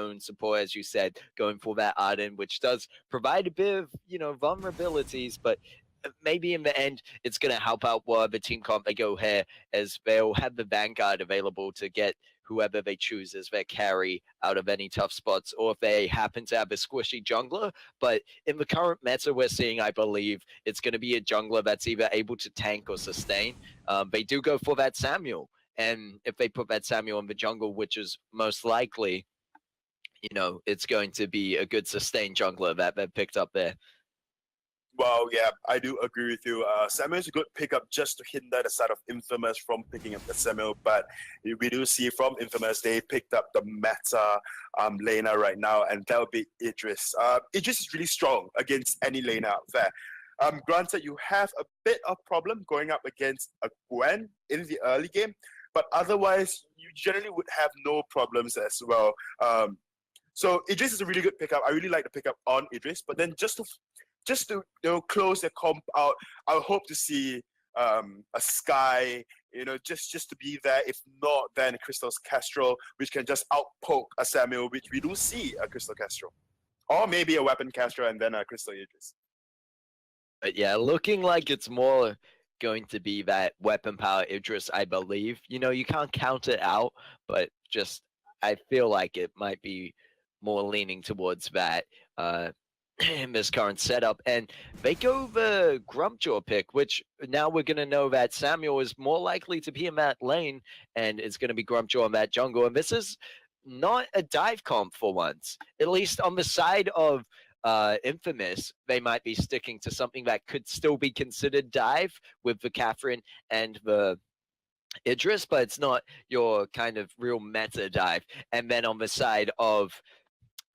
own support, as you said, going for that Arden, which does provide a bit of, vulnerabilities, but maybe in the end, it's going to help out whatever team comp they go here, as they'll have the Vanguard available to get whoever they choose as their carry out of any tough spots, or if they happen to have a squishy jungler. But in the current meta we're seeing, I believe it's going to be a jungler that's either able to tank or sustain. They do go for that Samuel, and if they put that Samuel in the jungle, which is most likely, it's going to be a good sustained jungler that they've picked up there. Well, yeah, I do agree with you. Samuel's a good pickup just to hinder the side of Infamous from picking up the Samuel, but we do see from Infamous they picked up the meta laner right now, and that would be Idris. Idris is really strong against any laner out there. Granted, you have a bit of problem going up against a Gwen in the early game, but otherwise, you generally would have no problems as well. So Idris is a really good pickup. I really like the pickup on Idris, but then just to close the comp out, I hope to see a Sky, just to be there. If not, then Crystal's Kestrel, which can just outpoke a Samuel, which we do see a Crystal Kestrel. Or maybe a Weapon Kestrel and then a Crystal Idris. But yeah, looking like it's more going to be that weapon power Idris, I believe. You can't count it out, but just I feel like it might be more leaning towards that in this current setup. And they go the Grumpjaw pick, which now we're going to know that Samuel is more likely to be in that lane, and it's going to be Grumpjaw in that jungle. And this is not a dive comp for once. At least on the side of Infamous, they might be sticking to something that could still be considered dive with the Catherine and the Idris, but it's not your kind of real meta dive. And then on the side of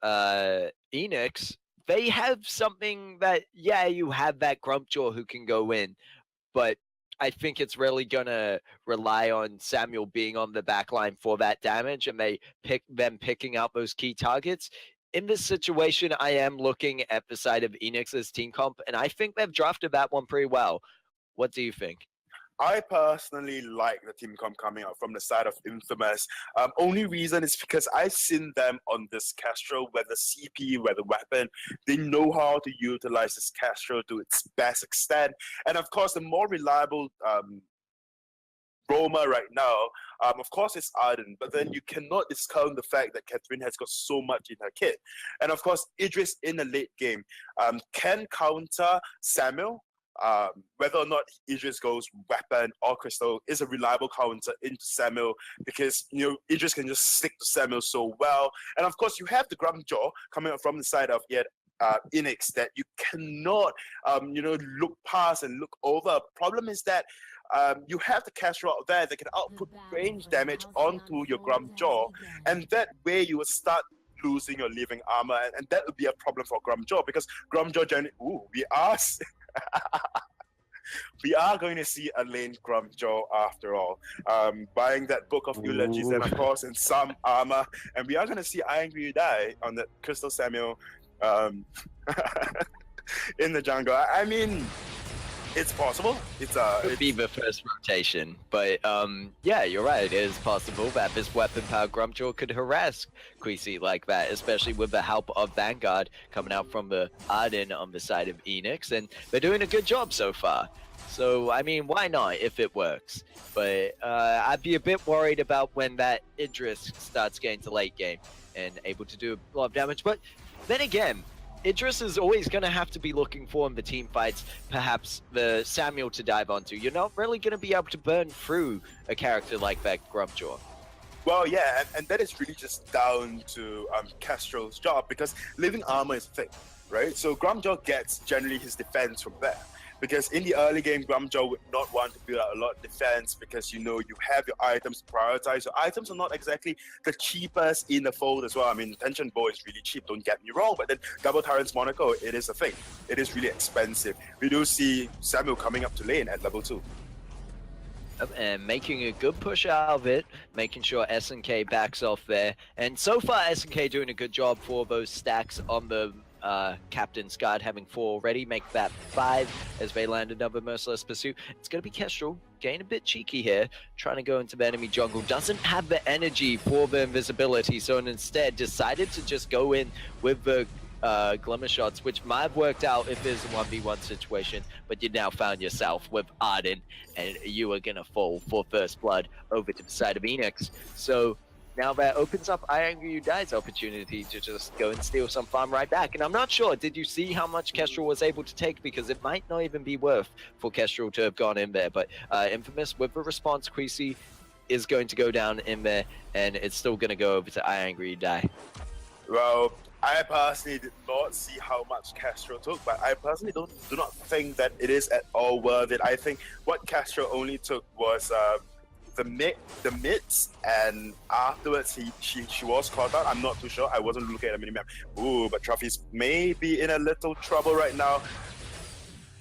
Eanix, they have something that, you have that Grumpjaw who can go in, but I think it's really going to rely on Samuel being on the back line for that damage, and they picking out those key targets. In this situation, I am looking at the side of Eanix's team comp, and I think they've drafted that one pretty well. What do you think? I personally like the team comp coming out from the side of Infamous. Only reason is because I've seen them on this Kestrel, whether CP, whether weapon. They know how to utilize this Kestrel to its best extent. And of course, the more reliable roamer right now, of course, it's Arden. But then you cannot discount the fact that Catherine has got so much in her kit. And of course, Idris in the late game can counter Samuel. Whether or not Idris goes weapon or crystal is a reliable counter into Samuel, because Idris can just stick to Samuel so well. And of course, you have the Grumpjaw coming up from the side of Eanix that you cannot look past and look over. Problem is that you have the Kestrel out there that can output range damage onto your Grumpjaw, and that way you will start losing your living armor, and that would be a problem for Grumpjaw, because Grumpjaw generally, we are going to see a lane Grumpjaw after all. Buying that book of eulogies and of course in some armor, and we are going to see Angry die on the Crystal Samuel in the jungle. I mean, it's possible. It would be the first rotation, but you're right. It is possible that this weapon power Grumpjaw could harass Queasy like that, especially with the help of Vanguard coming out from the Arden on the side of Eanix, and they're doing a good job so far. So I mean, why not if it works? But I'd be a bit worried about when that Idris starts getting to late game and able to do a lot of damage. But then again, Idris is always going to have to be looking for in the team fights, perhaps the Samuel to dive onto. You're not really going to be able to burn through a character like that Grumpjaw. Well, yeah, and that is really just down to Kestrel's job, because living armor is a thing, right? So Grumpjaw gets generally his defense from there. Because in the early game, Grumpjaw would not want to build out a lot of defense, because you have your items to prioritize. Your items are not exactly the cheapest in the fold as well. I mean, Tension Bow is really cheap, don't get me wrong, but then Double Tyrant's Monaco, it is a thing. It is really expensive. We do see Samuel coming up to lane at level 2. And making a good push out of it, making sure SNK backs off there. And so far, SNK doing a good job for those stacks on the Captain's Guard having 4 already, make that 5 as they land another Merciless Pursuit. It's going to be Kestrel, getting a bit cheeky here, trying to go into the enemy jungle. Doesn't have the energy for the invisibility, so instead decided to just go in with the Glimmer Shots, which might have worked out if there's a 1v1 situation, but you now found yourself with Arden, and you are going to fall for first blood over to the side of Eanix. So now that opens up IangryUDai's opportunity to just go and steal some farm right back. And I'm not sure, did you see how much Kestrel was able to take? Because it might not even be worth for Kestrel to have gone in there. But Infamous, with the response, Queasy is going to go down in there, and it's still going to go over to IangryUDai. Well, I personally did not see how much Kestrel took, but I personally do not think that it is at all worth it. I think what Kestrel only took was the mids, and afterwards she was caught out. I'm not too sure. I wasn't looking at the minimap. Ooh, but Truffy's may be in a little trouble right now.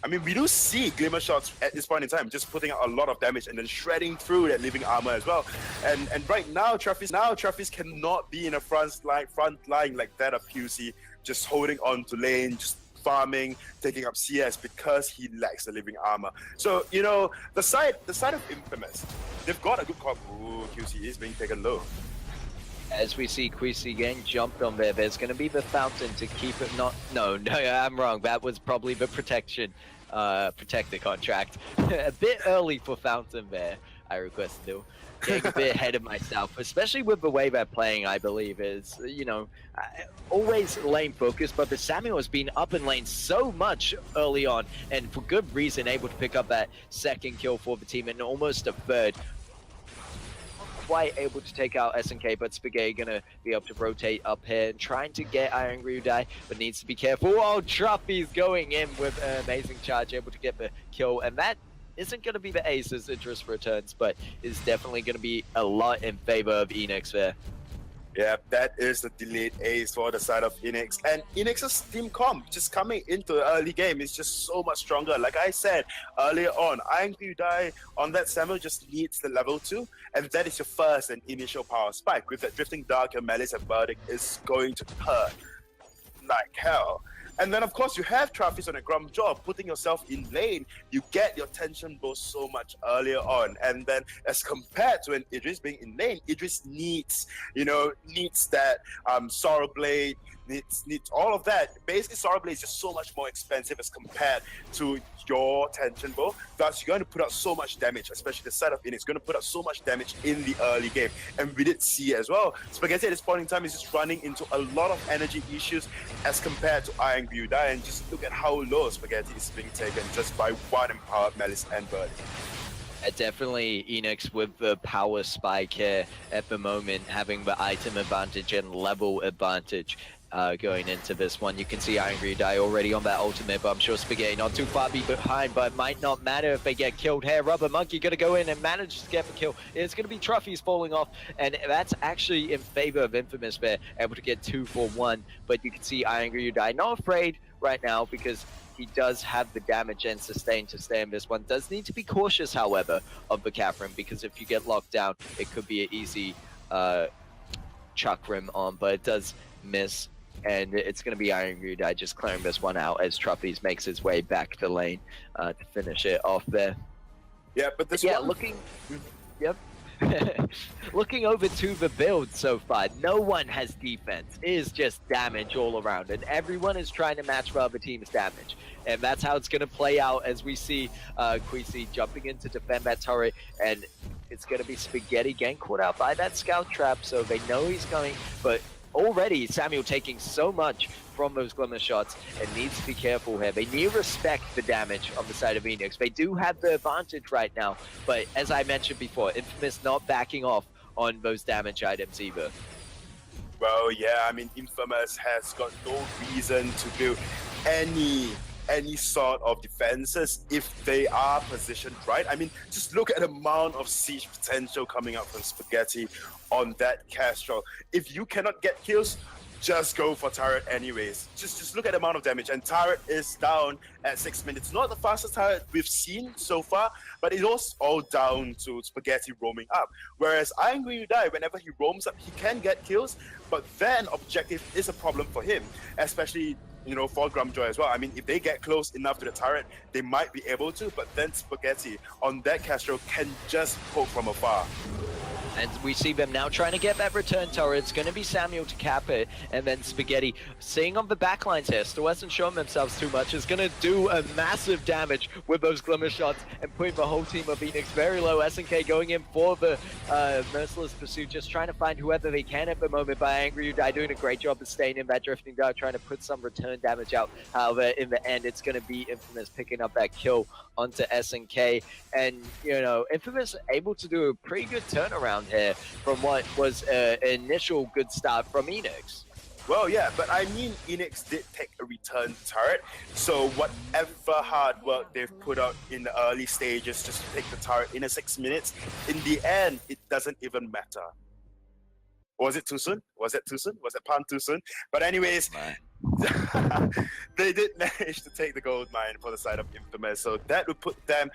I mean, we do see Glimmer Shots at this point in time, just putting out a lot of damage and then shredding through that living armor as well. And right now, Truffy's cannot be in a front line like that of QC, just holding on to lane, just farming, taking up CS because he lacks the living armor. So, you know, the side of Infamous, they've got a good comp. Ooh, QC is being taken low. As we see Queasy getting jumped on there, there's going to be the fountain to keep it not... No, I'm wrong. That was probably the protector contract. A bit early for fountain there, I request to. Getting a bit ahead of myself, especially with the way they're playing, I believe, is, you know, always lane focused, but the Samuel has been up in lane so much early on, and for good reason, able to pick up that second kill for the team and almost a third. Quite able to take out SNK, but Spaghetti gonna be able to rotate up here and trying to get IangryUDai, but needs to be careful. Oh, Truffy's going in with an amazing charge, able to get the kill, and that isn't gonna be the ace as interest returns, but is definitely gonna be a lot in favor of Eanix there. Yeah, that is the delayed ace for the side of Eanix. And Eanix's team comp just coming into the early game is just so much stronger. Like I said earlier on, IangryUDai on that Samuel just needs the level 2, and that is your first and initial power spike. With that Drifting Dark, your Malice and Verdict is going to hurt like hell. And then, of course, you have Travis on a Grum job, putting yourself in lane. You get your tension boost so much earlier on. And then, as compared to an Idris being in lane, Idris needs that Sorrow Blade, needs all of that. Basically, Sorrow Blade is just so much more expensive as compared to your tension bow. Thus, you're going to put out so much damage, especially the side of Eanix, going to put out so much damage in the early game. And we did see as well, Spaghetti at this point in time is just running into a lot of energy issues as compared to IangryUDai. And just look at how low Spaghetti is being taken just by one empowered Malice and Birdie. Definitely Eanix with the power spike here at the moment, having the item advantage and level advantage. Going into this one, you can see IangryUDai already on that ultimate, but I'm sure Spaghetti not too far behind, but it might not matter if they get killed here. Rubber Monkey gonna go in and manage to get the kill. It's gonna be Truffy's falling off, and that's actually in favor of Infamous there, able to get 2 for 1, but you can see IangryUDai not afraid right now because he does have the damage and sustain to stay in this one. Does need to be cautious, however, of the Catherine, because if you get locked down, it could be an easy chuck rim on, but it does miss. And it's going to be IangryUDai just clearing this one out as Truffy's makes his way back to lane to finish it off there. Yeah, but this one... one... looking... Yep. Looking over to the build so far, no one has defense. It is just damage all around, and everyone is trying to match the other team's damage. And that's how it's going to play out as we see Queasy jumping in to defend that turret, and it's going to be Spaghetti getting caught out by that scout trap, so they know he's coming, but already Samuel taking so much from those Glimmer Shots and needs to be careful here. They need to respect the damage on the side of Eanix. They do have the advantage right now, but as I mentioned before, Infamous not backing off on those damage items either. Well, yeah, I mean, Infamous has got no reason to do any sort of defenses if they are positioned right. I mean, just look at the amount of siege potential coming out from Spaghetti on that Kestrel. If you cannot get kills, just go for turret anyways. Just look at the amount of damage, and turret is down at 6 minutes. Not the fastest turret we've seen so far, but it was all down to Spaghetti roaming up. Whereas IangryUDai, whenever he roams up, he can get kills, but then objective is a problem for him, especially for Grumjoy as well. I mean, if they get close enough to the turret, they might be able to, but then Spaghetti on that Castro can just poke from afar. And we see them now trying to get that return turret. It's going to be Samuel to cap it, and then Spaghetti, seeing on the backlines here, still hasn't shown themselves too much, is going to do a massive damage with those Glimmer shots and putting the whole team of Eanix very low. SNK going in for the Merciless Pursuit, just trying to find whoever they can at the moment. By Angry Udai doing a great job of staying in that Drifting Dart, trying to put some return damage out. However, in the end, it's going to be Infamous picking up that kill onto SNK. And, Infamous able to do a pretty good turnaround here from what was an initial good start from Eanix. Well, yeah, but I mean, Eanix did take a return turret, so whatever hard work they've put out in the early stages just to take the turret in 6 minutes, in the end, it doesn't even matter. Was it too soon? Was it pun too soon? But anyways, they did manage to take the gold mine for the side of Infamous, so that would put them,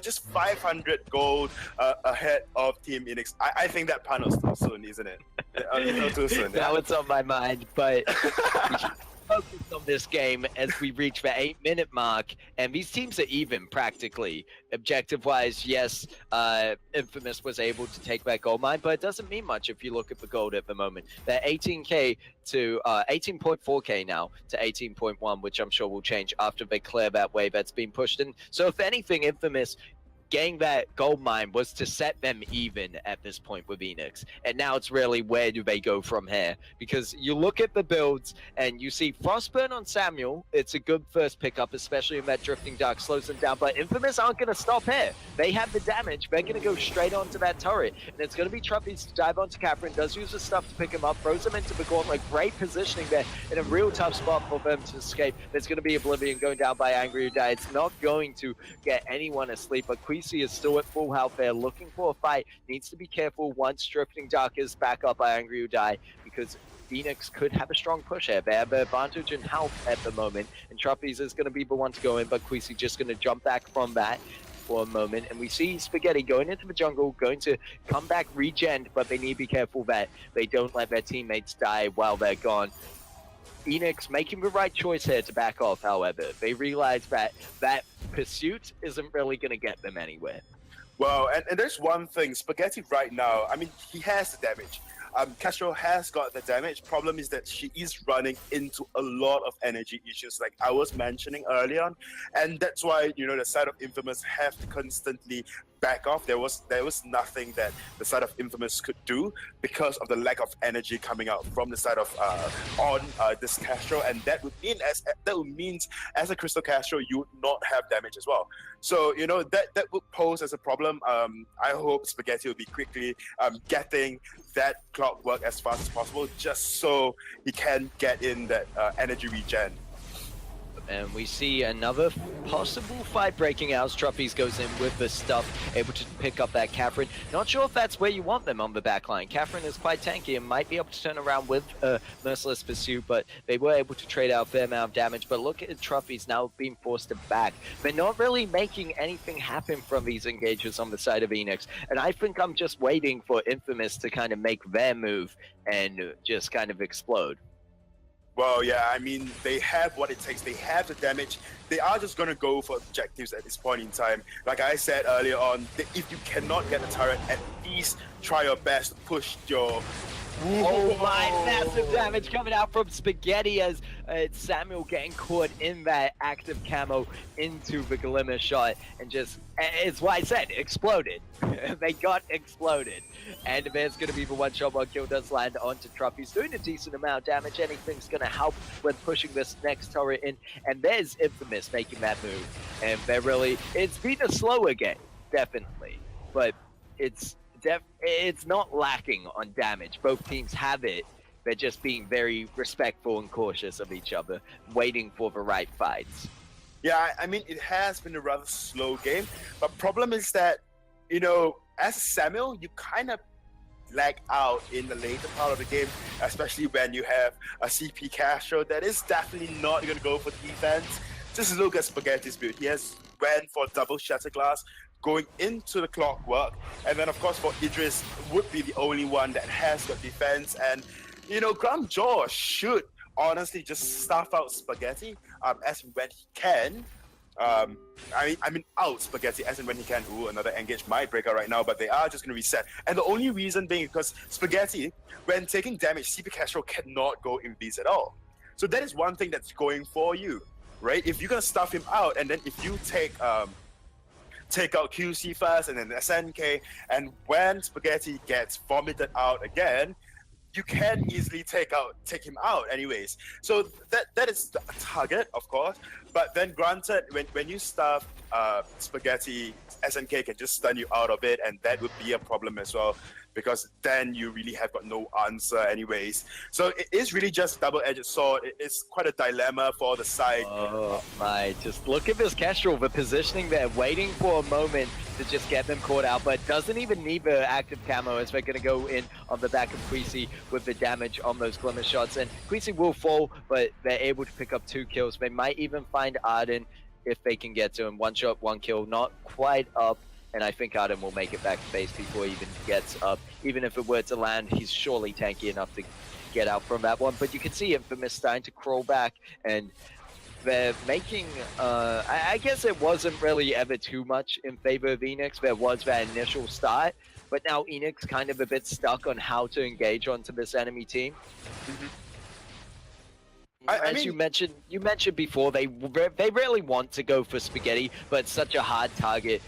just 500 gold ahead of Team Eanix. I think that pun was too soon, isn't it? Too soon. Now it's on my mind, but we should focus on this game as we reach the 8-minute mark, and these teams are even practically. Objective-wise, yes, Infamous was able to take that gold mine, but it doesn't mean much if you look at the gold at the moment. They're 18k to 18.4k now to 18.1, which I'm sure will change after they clear that wave that's been pushed in. So if anything, Infamous getting that gold mine was to set them even at this point with Eanix. And now it's really, where do they go from here? Because you look at the builds and you see Frostburn on Samuel. It's a good first pickup, especially in that Drifting Dark slows them down. But Infamous aren't going to stop here. They have the damage. They're going to go straight onto that turret. And it's going to be Truffy's to dive onto Catherine. Does use the stuff to pick him up. Throws him into the gauntlet. Great positioning there in a real tough spot for them to escape. There's going to be Oblivion going down by Angry Udai. It's not going to get anyone asleep. But Queasy is still at full health there, looking for a fight. Needs to be careful once Drifting Dark is back up by Angry Udai, because Eanix could have a strong push here. They have the advantage in health at the moment, and Truffy's is going to be the one to go in, but Queasy just going to jump back from that for a moment. And we see Spaghetti going into the jungle, going to come back regen, but they need to be careful that they don't let their teammates die while they're gone. Eanix making the right choice here to back off, however. They realize that that pursuit isn't really going to get them anywhere. Well, and there's one thing, Spaghetti right now, I mean, he has the damage. Castro has got the damage. Problem is that she is running into a lot of energy issues, like I was mentioning earlier on, and that's why the side of Infamous have to constantly back off. There was nothing that the side of Infamous could do because of the lack of energy coming out from the side of this Castro, and that would mean as a Crystal Castro you would not have damage as well. So that would pose as a problem. I hope Spaghetti will be quickly getting that clockwork as fast as possible, just so he can get in that energy regen. And we see another possible fight breaking out as Truffy's goes in with the stuff, able to pick up that Catherine. Not sure if that's where you want them on the back line. Catherine is quite tanky and might be able to turn around with a Merciless Pursuit, but they were able to trade out a fair amount of damage. But look at Truffy's now being forced to back. They're not really making anything happen from these engages on the side of Eanix. And I think I'm just waiting for Infamous to kind of make their move and just kind of explode. Well, yeah, I mean, they have what it takes. They have the damage. They are just going to go for objectives at this point in time. Like I said earlier on, if you cannot get the turret, at least try your best to push your... Oh my, massive damage coming out from Spaghetti as it's Samuel getting caught in that active camo into the Glimmer shot and just, it's why I said, exploded. They got exploded. And there's going to be the one-shot one kill does land onto Truffy's, doing a decent amount of damage. Anything's going to help when pushing this next turret in. And there's Infamous making that move. And they're really, it's been a slower game, definitely. But it's not lacking on damage. Both teams have it. They're just being very respectful and cautious of each other, waiting for the right fights. Yeah, I mean, it has been a rather slow game, but problem is that, as Samuel, you kind of lag out in the later part of the game, especially when you have a CP Castro that is definitely not going to go for defense. Just look at Spaghetti's build. He has went for double shatter glass, going into the clockwork, and then of course for Idris would be the only one that has got defense, and Grumjaw should honestly just stuff out Spaghetti as and when he can. I mean out Spaghetti as and when he can. Ooh, another engage might break out right now, but they are just going to reset. And the only reason being because Spaghetti, when taking damage, CP Castro cannot go invis at all. So that is one thing that's going for you, right? If you're going to stuff him out, and then if you take out QC first and then SNK, and when Spaghetti gets vomited out again, you can easily take him out anyways. So that is a target, of course. But then granted, when you stuff Spaghetti, SNK can just stun you out of it, and that would be a problem as well, because then you really have got no answer anyways. So it is really just double-edged sword. It's quite a dilemma for the side. Oh my, just look at this Kestrel, the positioning there, waiting for a moment to just get them caught out, but doesn't even need the active camo as they're going to go in on the back of Queasy with the damage on those Glimmer shots. And Queasy will fall, but they're able to pick up 2 kills. They might even find Arden if they can get to him. 1 shot, 1 kill, not quite up. And I think Arden will make it back to base before he even gets up. Even if it were to land, he's surely tanky enough to get out from that one. But you can see Infamous starting to crawl back, and they're making, I guess it wasn't really ever too much in favor of Eanix. There was that initial start, but now Eanix kind of a bit stuck on how to engage onto this enemy team. Mm-hmm. As you mentioned before, they really want to go for Spaghetti, but it's such a hard target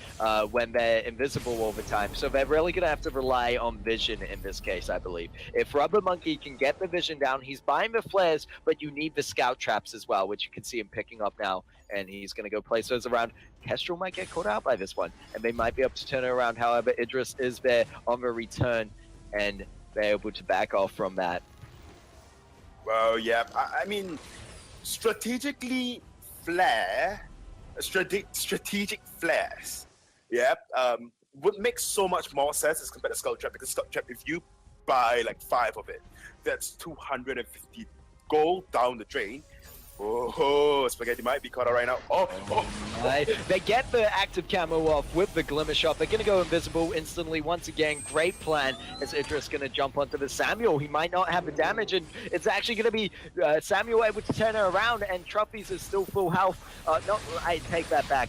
when they're invisible all the time. So they're really going to have to rely on vision in this case, I believe. If Rubber Monkey can get the vision down, he's buying the flares, but you need the scout traps as well, which you can see him picking up now, and he's going to go place those around. Kestrel might get caught out by this one, and they might be able to turn it around. However, Idris is there on the return, and they're able to back off from that. Well, yeah, I mean, strategic flares, yeah, would make so much more sense as compared to Skull Trap, because Skull Trap, if you buy like 5 of it, that's 250 gold down the drain. Oh, Spaghetti might be caught out right now. They get the active camo off with the Glimmer shot. They're going to go invisible instantly once again. Great plan as Idris going to jump onto the Samuel. He might not have the damage, and it's actually going to be Samuel able to turn her around, and Truffy's is still full health. No, I take that back.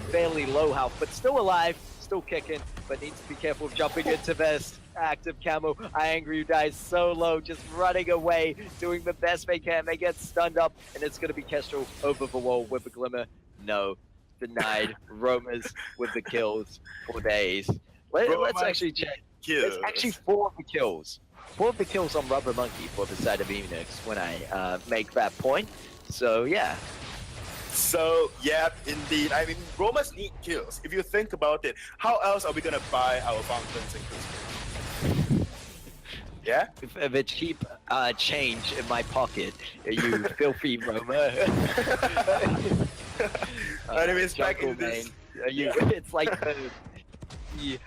Fairly low health, but still alive, still kicking, but needs to be careful of jumping into this active camo. I Angry dies so low, just running away, doing the best they can. They get stunned up, and it's going to be Kestrel over the wall with a Glimmer. No, denied. Roamers with the kills for days. Let's actually check. It's actually 4 of the kills. 4 of the kills on Rubber Monkey for the side of Eanix when I make that point. So, yeah. So, yeah, indeed. I mean, roamers need kills. If you think about it, how else are we going to buy our fountains and crucibles? Yeah? If a cheap change in my pocket, you filthy roamer. Anyways, back in this... It's like the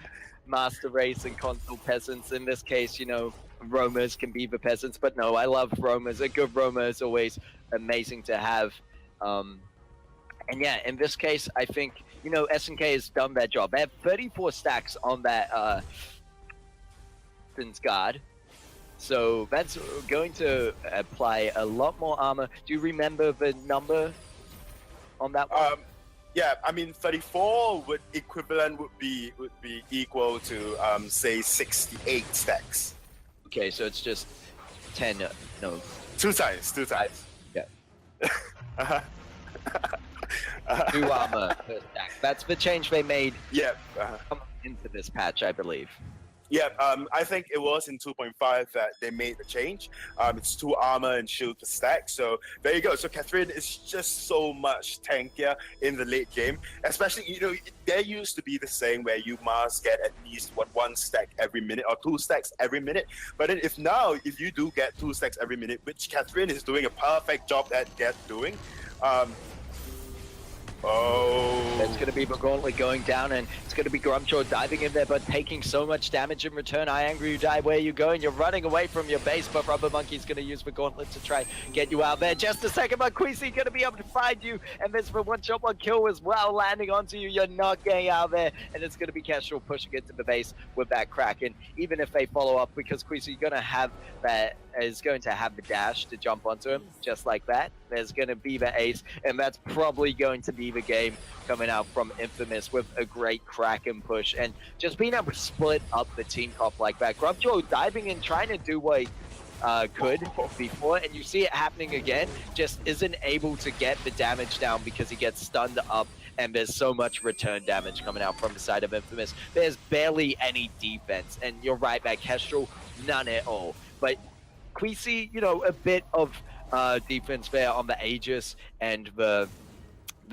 master race and console peasants. In this case, you know, roamers can be the peasants, but no, I love roamers. A good roamer is always amazing to have. And yeah, in this case, I think, you know, SNK has done their job. They have 34 stacks on that guard. So that's going to apply a lot more armor. Do you remember the number on that one? Yeah, I mean 34 would be equal to say 68 stacks. Okay, so it's just 10. No, 2 times. Yeah. 2 armor per stack. That's the change they made. Yeah. Into this patch, I believe. Yeah, I think it was in 2.5 that they made the change. It's 2 armor and shield per stack. So there you go. So Catherine is just so much tankier in the late game. Especially, you know, there used to be the saying where you must get at least 1 stack every minute or 2 stacks every minute. But then if you do get 2 stacks every minute, which Catherine is doing a perfect job at doing, Oh. It's going to be the Gauntlet going down, and it's going to be Grumjaw diving in there, but taking so much damage in return. I Angry You Die, where you going? You're running away from your base, but Rubber Monkey's going to use the Gauntlet to try get you out there. Just a second, but Queasy going to be able to find you, and there's the one shot, one kill as well, landing onto you. You're not getting out there, and it's going to be Kestrel pushing into the base with that Kraken. Even if they follow up, because Queasy going to have that, is going to have the dash to jump onto him, just like that. There's going to be the ace, and that's probably going to be the game coming out from Infamous with a great Kraken push, and just being able to split up the team comp like that. Grubjaw diving in, trying to do what he could before, and you see it happening again, just isn't able to get the damage down because he gets stunned up, and there's so much return damage coming out from the side of Infamous. There's barely any defense, and you're right, that Kestrel, none at all. But Queasy, you know, a bit of defense there on the Aegis and the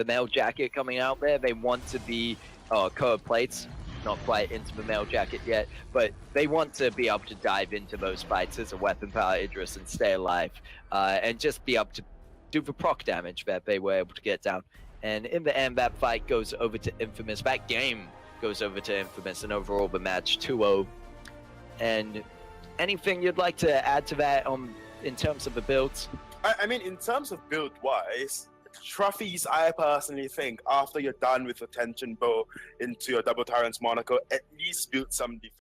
mail jacket coming out there. They want to be curved plates, not quite into the mail jacket yet, but they want to be able to dive into those fights as a weapon power Idris and stay alive, and just be able to do the proc damage that they were able to get down. And in the end, that fight goes over to Infamous. That game goes over to Infamous, and overall the match 2-0. And anything you'd like to add to that in terms of the builds? I mean, in terms of build-wise, trophies, I personally think, after you're done with the tension bow into your double tyrant's monocle, at least build some defense.